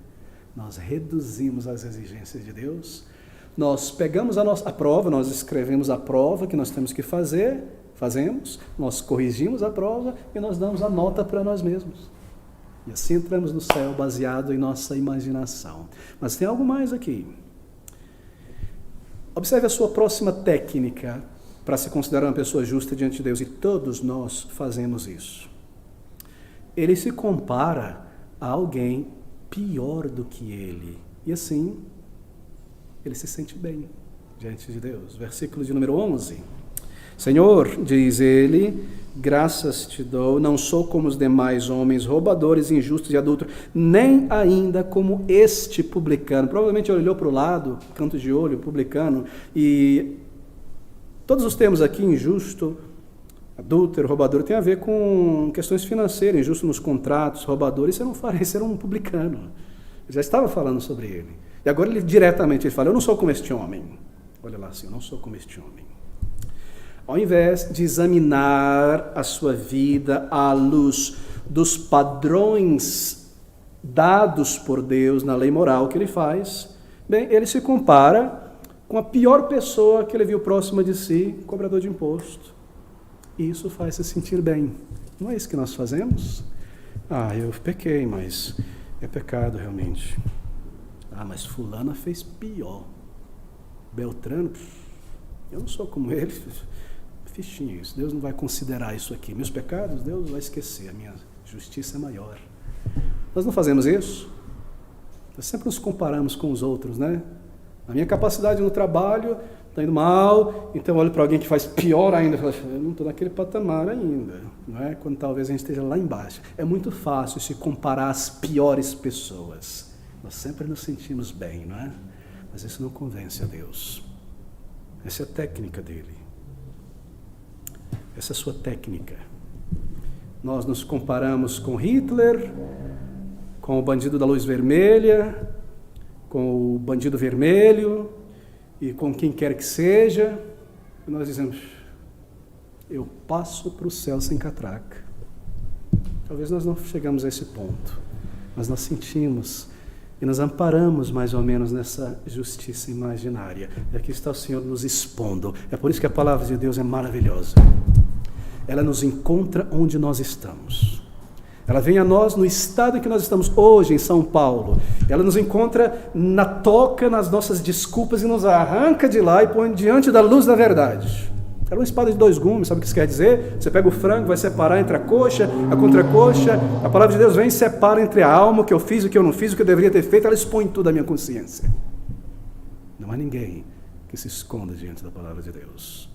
Nós reduzimos as exigências de Deus. Nós pegamos a prova, nós escrevemos a prova que nós temos que fazer, fazemos, nós corrigimos a prova e nós damos a nota para nós mesmos. E assim entramos no céu baseado em nossa imaginação. Mas tem algo mais aqui. Observe a sua próxima técnica para se considerar uma pessoa justa diante de Deus, e todos nós fazemos isso. Ele se compara a alguém pior do que ele, e assim ele se sente bem diante de Deus. Versículo de número 11. Senhor, diz ele, graças te dou, não sou como os demais homens, roubadores, injustos e adúlteros, nem ainda como este publicano. Provavelmente ele olhou para o lado, canto de olho, publicano, e todos os termos aqui, injusto, adúltero, roubador, tem a ver com questões financeiras, injusto nos contratos, roubador. Isso eu não faria, isso era um publicano. Eu já estava falando sobre ele. E agora ele diretamente fala, eu não sou como este homem. Olha lá assim, eu não sou como este homem. Ao invés de examinar a sua vida à luz dos padrões dados por Deus na lei moral que ele faz, bem, ele se compara com a pior pessoa que ele viu próxima de si, cobrador de imposto. E isso faz se sentir bem. Não é isso que nós fazemos? Eu pequei, mas é pecado realmente. Mas fulana fez pior. Beltrano, eu não sou como ele, fichinha isso. Deus não vai considerar isso aqui. Meus pecados, Deus vai esquecer. A minha justiça é maior. Nós não fazemos isso. Nós sempre nos comparamos com os outros, né? A minha capacidade no trabalho está indo mal, então eu olho para alguém que faz pior ainda, eu não estou naquele patamar ainda, não é? Quando talvez a gente esteja lá embaixo. É muito fácil se comparar às piores pessoas. Nós sempre nos sentimos bem, não é? Mas isso não convence a Deus. Essa é a técnica dele. Essa é a sua técnica. Nós nos comparamos com Hitler, com o bandido da luz vermelha, com o bandido vermelho e com quem quer que seja. E nós dizemos, eu passo para o céu sem catraca. Talvez nós não chegamos a esse ponto, mas nós sentimos e nos amparamos mais ou menos nessa justiça imaginária. E aqui está o Senhor nos expondo. É por isso que a palavra de Deus é maravilhosa. Ela nos encontra onde nós estamos. Ela vem a nós no estado em que nós estamos hoje em São Paulo. Ela nos encontra na toca, nas nossas desculpas e nos arranca de lá e põe diante da luz da verdade. Ela é uma espada de 2 gumes, sabe o que isso quer dizer? Você pega o frango, vai separar entre a coxa, a contracoxa. A palavra de Deus vem e separa entre a alma, o que eu fiz, o que eu não fiz, o que eu deveria ter feito. Ela expõe tudo à minha consciência. Não há ninguém que se esconda diante da palavra de Deus.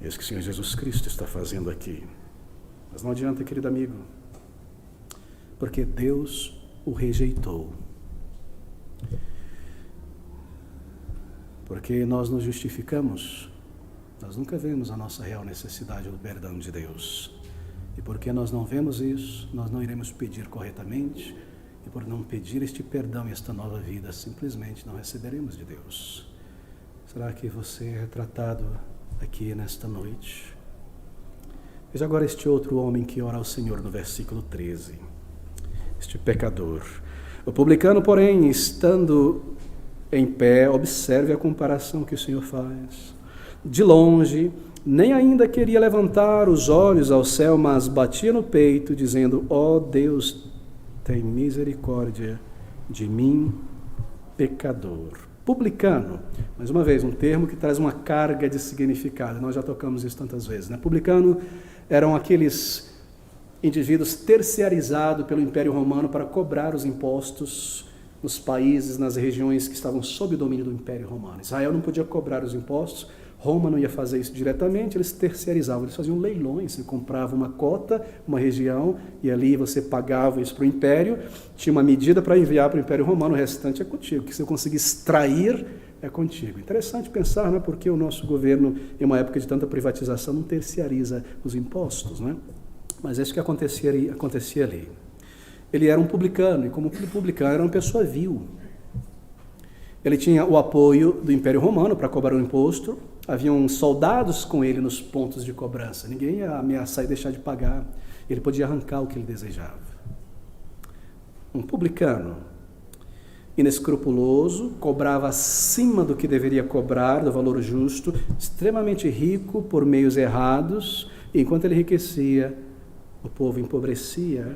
É isso que o Senhor Jesus Cristo está fazendo aqui. Mas não adianta, querido amigo, porque Deus o rejeitou. Porque nós nos justificamos, nós nunca vemos a nossa real necessidade do perdão de Deus. E porque nós não vemos isso, nós não iremos pedir corretamente, e por não pedir este perdão e esta nova vida, simplesmente não receberemos de Deus. Será que você é retratado aqui nesta noite? Veja agora este outro homem que ora ao Senhor no versículo 13. Este pecador. O publicano, porém, estando em pé, observe a comparação que o Senhor faz. De longe, nem ainda queria levantar os olhos ao céu, mas batia no peito, dizendo: ó Deus, tem misericórdia de mim, pecador. Publicano, mais uma vez, um termo que traz uma carga de significado. Nós já tocamos isso tantas vezes, né? Publicano eram aqueles indivíduos terciarizados pelo Império Romano para cobrar os impostos nos países, nas regiões que estavam sob o domínio do Império Romano. Israel não podia cobrar os impostos, Roma não ia fazer isso diretamente, eles terciarizavam, eles faziam leilões, você comprava uma cota, uma região, e ali você pagava isso para o Império, tinha uma medida para enviar para o Império Romano, o restante é contigo, que se eu conseguir extrair, é contigo. Interessante pensar, né, porque o nosso governo, em uma época de tanta privatização, não terciariza os impostos, né? Mas é isso que acontecia ali. Ele era um publicano, e como publicano era uma pessoa vil. Ele tinha o apoio do Império Romano para cobrar o imposto, haviam soldados com ele nos pontos de cobrança, ninguém ia ameaçar e deixar de pagar, ele podia arrancar o que ele desejava. Um publicano inescrupuloso, cobrava acima do que deveria cobrar, do valor justo, extremamente rico por meios errados, e enquanto ele enriquecia, o povo empobrecia.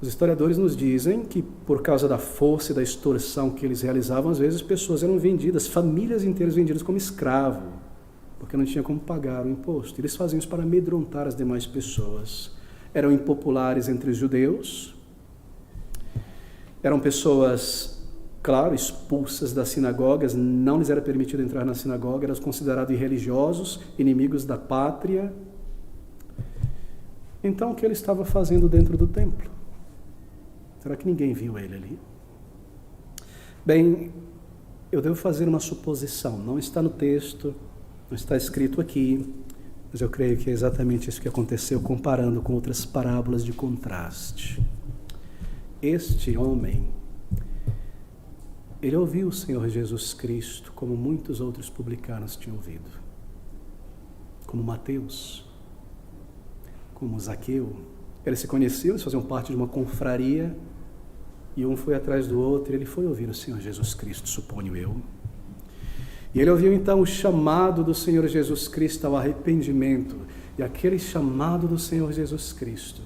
Os historiadores nos dizem que, por causa da força e da extorsão que eles realizavam, às vezes pessoas eram vendidas, famílias inteiras vendidas como escravo, porque não tinha como pagar o imposto. Eles faziam isso para amedrontar as demais pessoas. Eram impopulares entre os judeus, eram pessoas, claro, expulsas das sinagogas, não lhes era permitido entrar na sinagoga, eram considerados irreligiosos, inimigos da pátria. Então, o que ele estava fazendo dentro do templo? Será que ninguém viu ele ali? Bem, eu devo fazer uma suposição. Não está no texto, não está escrito aqui, mas eu creio que é exatamente isso que aconteceu, comparando com outras parábolas de contraste. Este homem, ele ouviu o Senhor Jesus Cristo, como muitos outros publicanos tinham ouvido. Como Mateus, como Zaqueu. Eles se conheciam, eles faziam parte de uma confraria, e um foi atrás do outro, e ele foi ouvir o Senhor Jesus Cristo, suponho eu. E ele ouviu então o chamado do Senhor Jesus Cristo ao arrependimento, e aquele chamado do Senhor Jesus Cristo,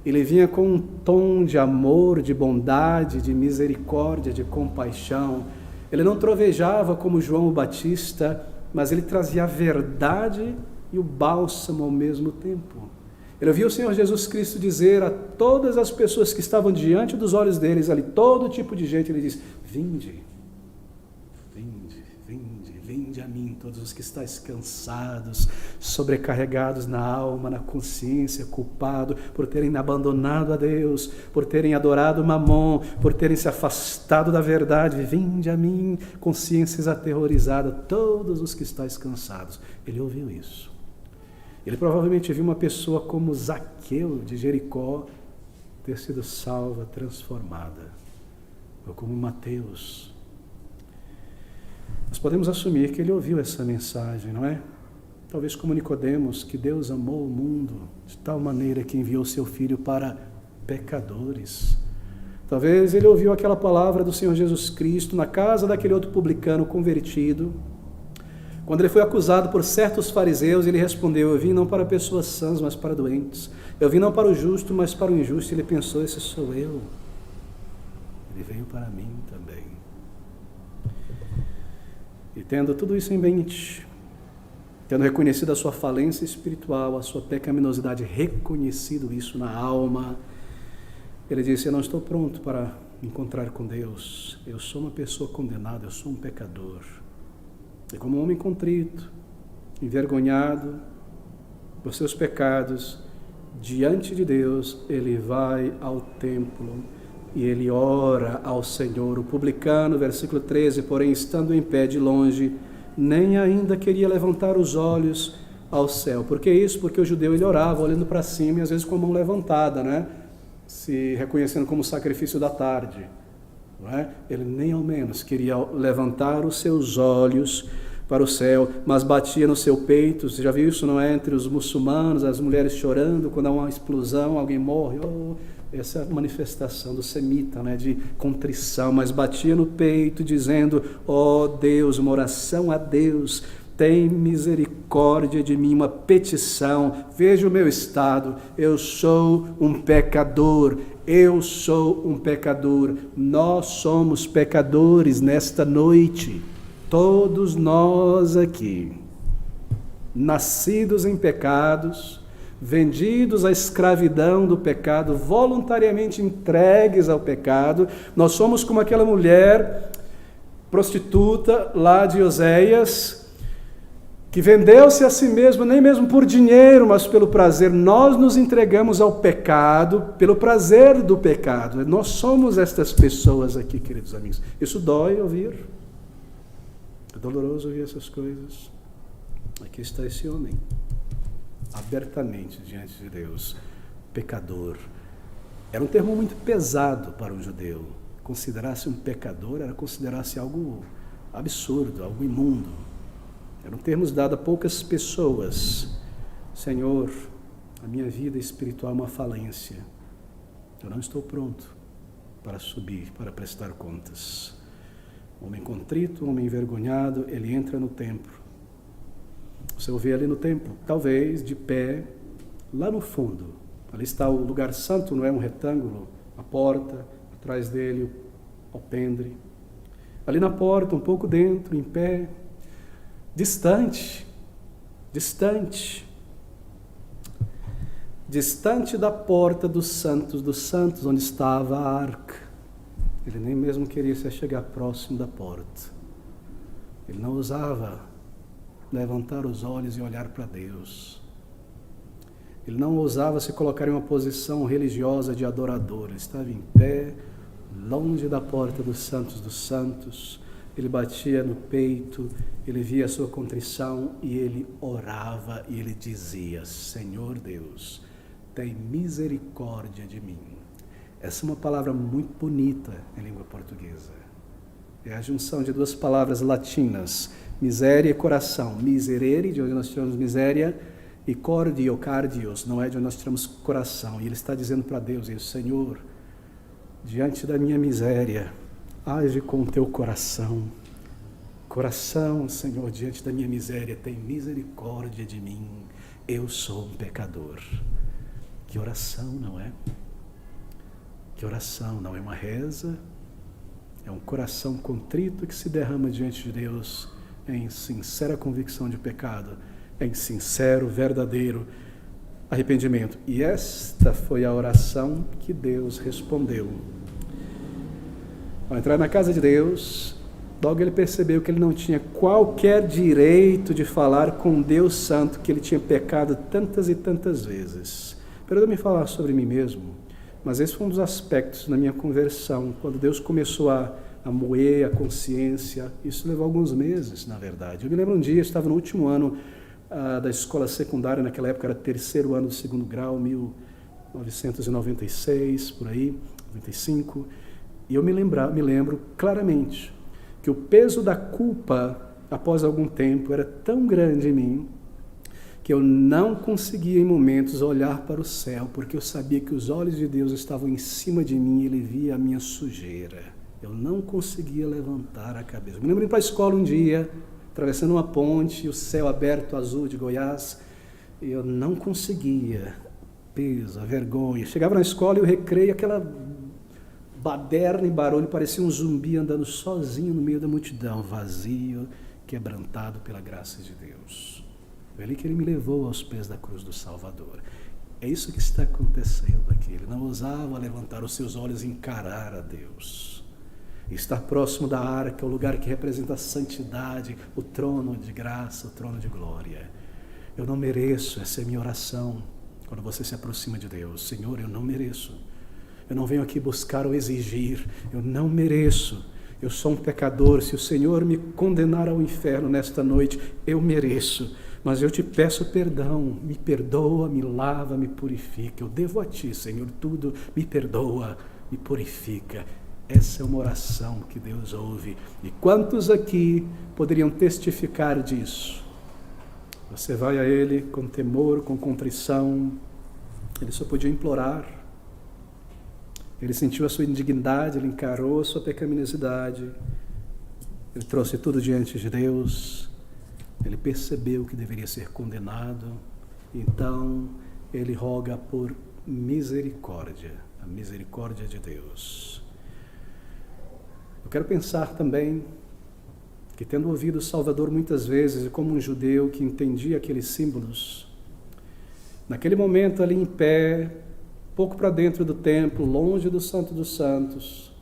ele vinha com um tom de amor, de bondade, de misericórdia, de compaixão. Ele não trovejava como João o Batista, mas ele trazia a verdade e o bálsamo ao mesmo tempo. Ele ouviu o Senhor Jesus Cristo dizer a todas as pessoas que estavam diante dos olhos deles, ali, todo tipo de gente, ele diz: vinde, vinde, vinde, vinde a mim, todos os que estáis cansados, sobrecarregados na alma, na consciência, culpado por terem abandonado a Deus, por terem adorado Mamon, por terem se afastado da verdade. Vinde a mim, consciências aterrorizadas, todos os que estáis cansados. Ele ouviu isso. Ele provavelmente viu uma pessoa como Zaqueu de Jericó ter sido salva, transformada, ou como Mateus. Nós podemos assumir que ele ouviu essa mensagem, não é? Talvez como Nicodemos, que Deus amou o mundo de tal maneira que enviou seu Filho para pecadores, Talvez ele ouviu aquela palavra do Senhor Jesus Cristo na casa daquele outro publicano convertido. Quando ele foi acusado por certos fariseus, ele respondeu: eu vim não para pessoas sãs, mas para doentes. Eu vim não para o justo, mas para o injusto. Ele pensou: esse sou eu. Ele veio para mim também. E tendo tudo isso em mente, tendo reconhecido a sua falência espiritual, a sua pecaminosidade, reconhecido isso na alma, ele disse: eu não estou pronto para me encontrar com Deus. Eu sou uma pessoa condenada, eu sou um pecador. E como um homem contrito, envergonhado por seus pecados, diante de Deus, ele vai ao templo e ele ora ao Senhor. O publicano, versículo 13, porém, estando em pé de longe, nem ainda queria levantar os olhos ao céu. Por que isso? Porque o judeu, ele orava olhando para cima e às vezes com a mão levantada, né? Se reconhecendo como sacrifício da tarde. Não é? Ele nem ao menos queria levantar os seus olhos para o céu, mas batia no seu peito. Você já viu isso, não é? Entre os muçulmanos, as mulheres chorando quando há uma explosão, alguém morre. Essa é a manifestação do semita, né? De contrição, mas batia no peito dizendo: ó Deus, uma oração a Deus, tem misericórdia de mim, uma petição. Veja o meu estado, eu sou um pecador. Eu sou um pecador, nós somos pecadores nesta noite, todos nós aqui, nascidos em pecados, vendidos à escravidão do pecado, voluntariamente entregues ao pecado. Nós somos como aquela mulher prostituta lá de Oséias, que vendeu-se a si mesmo, nem mesmo por dinheiro, mas pelo prazer. Nós nos entregamos ao pecado, pelo prazer do pecado. Nós somos estas pessoas aqui, queridos amigos. Isso dói ouvir. É doloroso ouvir essas coisas. Aqui está esse homem, abertamente diante de Deus, pecador. Era um termo muito pesado para um judeu. Considerar-se um pecador era considerar-se algo absurdo, algo imundo. Eram termos dados a poucas pessoas. Senhor, a minha vida espiritual é uma falência. Eu não estou pronto para subir, para prestar contas. Um homem contrito, um homem envergonhado, ele entra no templo. Você o vê ali no templo, talvez de pé, lá no fundo. Ali está o lugar santo, não é um retângulo, a porta, atrás dele o alpendre. Ali na porta, um pouco dentro, em pé, distante da porta dos santos, onde estava a arca. Ele nem mesmo queria se chegar próximo da porta. Ele não ousava levantar os olhos e olhar para Deus. Ele não ousava se colocar em uma posição religiosa de adorador. Ele estava em pé, longe da porta dos santos. Ele batia no peito, ele via a sua contrição e ele orava e ele dizia: Senhor Deus, tem misericórdia de mim. Essa é uma palavra muito bonita em língua portuguesa. É a junção de duas palavras latinas, miséria e coração. Miserere, de onde nós tiramos miséria, e cordio, cardios, não é de onde nós tiramos coração. E ele está dizendo para Deus isso: Senhor, diante da minha miséria, age com o teu coração. Coração, Senhor, diante da minha miséria, tem misericórdia de mim. Eu sou um pecador. Que oração, não é? Que oração, não é uma reza? É um coração contrito que se derrama diante de Deus em sincera convicção de pecado, em sincero, verdadeiro arrependimento. E esta foi a oração que Deus respondeu. Ao entrar na casa de Deus, logo ele percebeu que ele não tinha qualquer direito de falar com Deus Santo, que ele tinha pecado tantas e tantas vezes. Perdoa-me falar sobre mim mesmo, mas esse foi um dos aspectos na minha conversão, quando Deus começou a moer a consciência. Isso levou alguns meses, na verdade. Eu me lembro um dia, eu estava no último ano da escola secundária, naquela época era terceiro ano do segundo grau, 1996, por aí, 95, e eu me lembro claramente que o peso da culpa, após algum tempo, era tão grande em mim, que eu não conseguia em momentos olhar para o céu, porque eu sabia que os olhos de Deus estavam em cima de mim e Ele via a minha sujeira. Eu não conseguia levantar a cabeça. Me lembro de ir para a escola um dia, atravessando uma ponte, o céu aberto, azul de Goiás, e eu não conseguia. Peso, a vergonha. Chegava na escola e o recreio, aquela baderna e barulho, parecia um zumbi andando sozinho no meio da multidão, vazio, quebrantado pela graça de Deus. Foi ali que Ele me levou aos pés da cruz do Salvador. É isso que está acontecendo aqui. Ele não ousava levantar os seus olhos e encarar a Deus. Estar próximo da arca, o lugar que representa a santidade, o trono de graça, o trono de glória. Eu não mereço, essa é a minha oração. Quando você se aproxima de Deus, Senhor, eu não mereço. Eu não venho aqui buscar ou exigir. Eu não mereço. Eu sou um pecador. Se o Senhor me condenar ao inferno nesta noite, eu mereço. Mas eu te peço perdão. Me perdoa, me lava, me purifica. Eu devo a ti, Senhor, tudo. Me perdoa, me purifica. Essa é uma oração que Deus ouve. E quantos aqui poderiam testificar disso? Você vai a Ele com temor, com contrição. Ele só podia implorar. Ele sentiu a sua indignidade, ele encarou a sua pecaminosidade. Ele trouxe tudo diante de Deus. Ele percebeu que deveria ser condenado. Então, ele roga por misericórdia, a misericórdia de Deus. Eu quero pensar também que, tendo ouvido o Salvador muitas vezes, e como um judeu que entendia aqueles símbolos, naquele momento ali em pé, pouco para dentro do templo, longe do Santo dos Santos,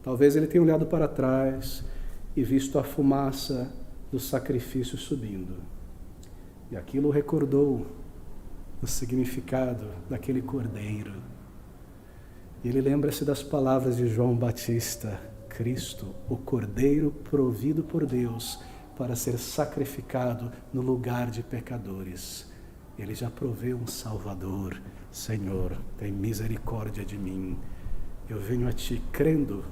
talvez ele tenha olhado para trás e visto a fumaça do sacrifício subindo. E aquilo recordou o significado daquele cordeiro. E ele lembra-se das palavras de João Batista: Cristo, o cordeiro provido por Deus para ser sacrificado no lugar de pecadores. Ele já proveu um Salvador. Senhor, tem misericórdia de mim. Eu venho a Ti crendo,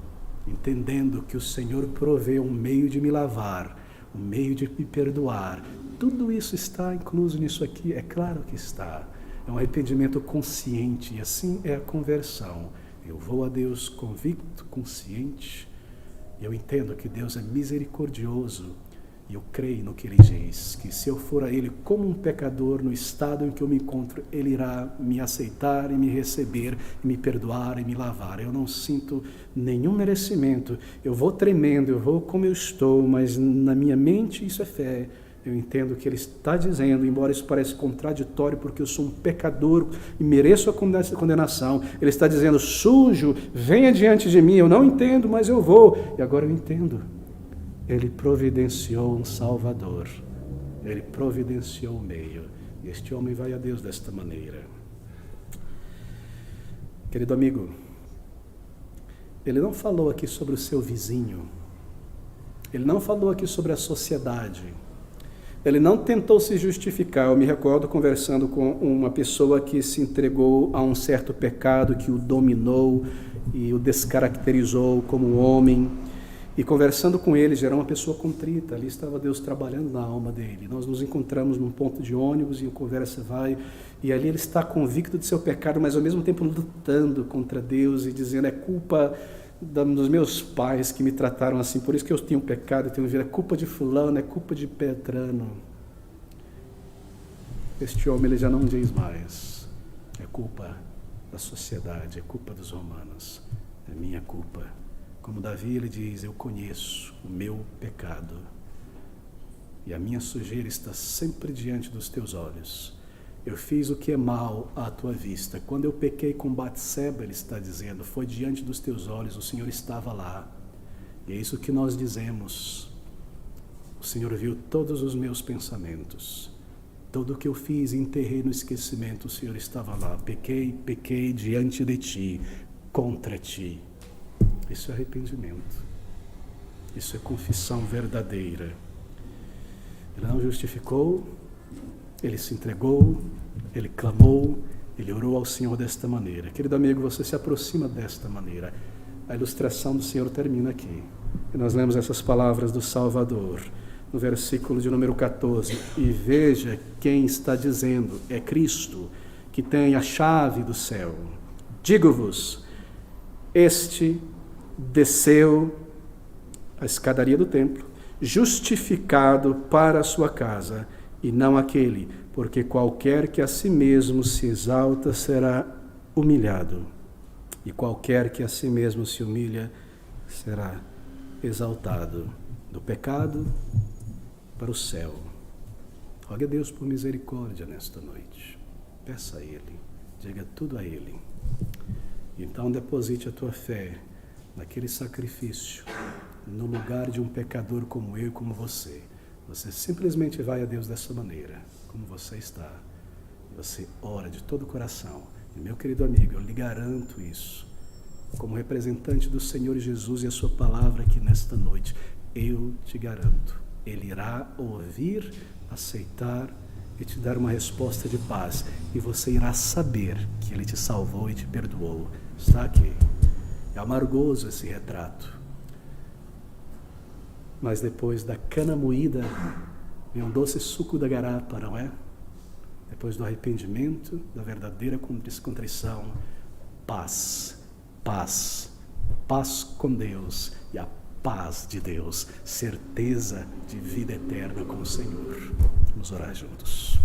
entendendo que o Senhor proveu um meio de me lavar, um meio de me perdoar. Tudo isso está incluso nisso aqui? É claro que está. É um arrependimento consciente, e assim é a conversão. Eu vou a Deus convicto, consciente, e eu entendo que Deus é misericordioso, e eu creio no que Ele diz, que se eu for a Ele como um pecador, no estado em que eu me encontro, Ele irá me aceitar e me receber, e me perdoar e me lavar. Eu não sinto nenhum merecimento, eu vou tremendo, eu vou como eu estou, mas na minha mente isso é fé. Eu entendo que Ele está dizendo, embora isso pareça contraditório, porque eu sou um pecador e mereço a condenação. Ele está dizendo: sujo, venha diante de mim. Eu não entendo, mas eu vou. E agora eu entendo. Ele providenciou um Salvador. Ele providenciou o meio. E este homem vai a Deus desta maneira. Querido amigo, ele não falou aqui sobre o seu vizinho. Ele não falou aqui sobre a sociedade. Ele não tentou se justificar. Eu me recordo conversando com uma pessoa que se entregou a um certo pecado que o dominou e o descaracterizou como homem. E conversando com ele, já era uma pessoa contrita. Ali estava Deus trabalhando na alma dele. Nós nos encontramos num ponto de ônibus e a conversa vai. E ali ele está convicto de seu pecado, mas ao mesmo tempo lutando contra Deus e dizendo: é culpa dos meus pais que me trataram assim, por isso que eu tenho pecado, eu tenho vida, é culpa de fulano, é culpa de Petrano. Este homem, ele já não diz mais: é culpa da sociedade, é culpa dos romanos, é minha culpa. Como Davi, ele diz: eu conheço o meu pecado e a minha sujeira está sempre diante dos teus olhos. Eu fiz o que é mal à tua vista. Quando eu pequei com Batseba, ele está dizendo, foi diante dos teus olhos, o Senhor estava lá. E é isso que nós dizemos. O Senhor viu todos os meus pensamentos. Tudo o que eu fiz e enterrei no esquecimento, o Senhor estava lá. Pequei diante de ti, contra ti. Isso é arrependimento. Isso é confissão verdadeira. Ele não justificou, ele se entregou, ele clamou, ele orou ao Senhor desta maneira. Querido amigo, você se aproxima desta maneira. A ilustração do Senhor termina aqui. E nós lemos essas palavras do Salvador. no versículo de número 14. E veja quem está dizendo, é Cristo, que tem a chave do céu. Digo-vos, este desceu a escadaria do templo, justificado para a sua casa, e não aquele, porque qualquer que a si mesmo se exalta será humilhado, e qualquer que a si mesmo se humilha será exaltado. Do pecado para o céu. Rogue a Deus por misericórdia nesta noite. Peça a Ele, diga tudo a Ele. Então deposite a tua fé naquele sacrifício, no lugar de um pecador como eu e como você. Você simplesmente vai a Deus dessa maneira, como você está. Você ora de todo o coração. E meu querido amigo, eu lhe garanto isso, como representante do Senhor Jesus e a sua palavra aqui nesta noite, eu te garanto, Ele irá ouvir, aceitar e te dar uma resposta de paz. E você irá saber que Ele te salvou e te perdoou. Está aqui. É amargoso esse retrato. Mas depois da cana moída, vem um doce suco da garapa, não é? Depois do arrependimento, da verdadeira contrição, paz, paz, paz com Deus e a paz de Deus, certeza de vida eterna com o Senhor. Vamos orar juntos.